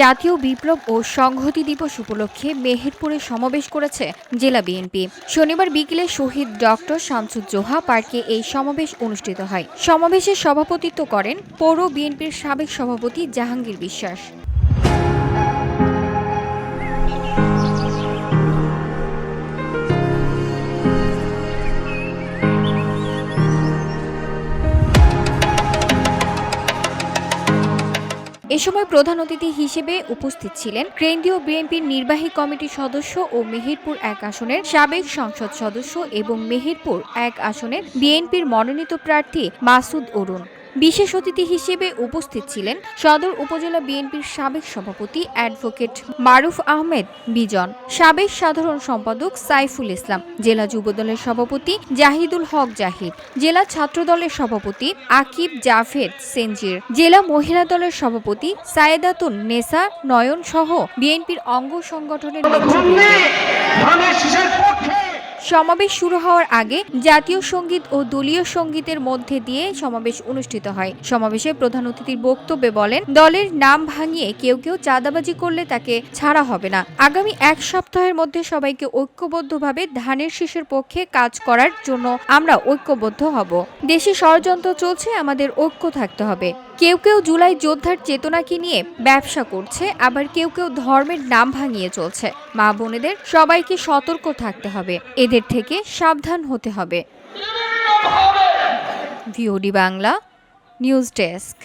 জাতীয় বিপ্লব ও সংহতি দিবস উপলক্ষে মেহেরপুরে সমাবেশ করেছে জেলা বিএনপি। শনিবার বিকেলে শহীদ ডক্টর শামসুজ্জোহা পার্কে এই সমাবেশ অনুষ্ঠিত হয়। সমাবেশে সভাপতিত্ব করেন পৌর বিএনপির সাবেক সভাপতি জাহাঙ্গীর বিশ্বাস। এ সময় প্রধান অতিথি হিসেবে উপস্থিত ছিলেন কেন্দ্রীয় বিএনপির নির্বাহী কমিটির সদস্য ও মেহেরপুর ১ আসনের সাবেক সংসদ সদস্য এবং মেহেরপুর ১ আসনের বিএনপির মনোনীত প্রার্থী মাসুদ অরুণ। বিশেষ অতিথি হিসেবে উপস্থিত ছিলেন সদর উপজেলা বিএনপির সাবেক সভাপতি অ্যাডভোকেট মারুফ আহমেদ বিজন, সাবেক সাধারণ সম্পাদক সাইফুল ইসলাম, জেলা যুবদলের সভাপতি জাহিদুল হক জাহিদ, জেলা ছাত্রদলের সভাপতি আকিব জাভেদ সেনজির, জেলা মহিলা দলের সভাপতি সায়েদাতুন নেসা নয়ন সহ বিএনপির অঙ্গ সংগঠনের নেতৃবৃন্দ। সমাবেশ শুরু হওয়ার আগে জাতীয় সঙ্গীত ও দলীয় সঙ্গীতের মধ্যে দিয়ে সমাবেশ অনুষ্ঠিত হয়। সমাবেশে প্রধান অতিথির বক্তব্যে বলেন, দলের নাম ভাঙিয়ে কেউ চাঁদাবাজি করলে তাকে ছাড়া হবে না। আগামী ১ সপ্তাহের মধ্যে সবাইকে ঐক্যবদ্ধভাবে ধানের শীষের পক্ষে কাজ করার জন্য আমরা ঐক্যবদ্ধ হব। দেশে ষড়যন্ত্র চলছে, আমাদের ঐক্য থাকতে হবে। কেউ জুলাই যোদ্ধার চেতনাকে নিয়ে ব্যবসা করছে, আবার কেউ ধর্মের নাম ভাঙিয়ে চলছে। মা বোনেদের সবাইকে সতর্ক থাকতে হবে, এদের থেকে সাবধান হতে হবে। VOD Bangla news desk.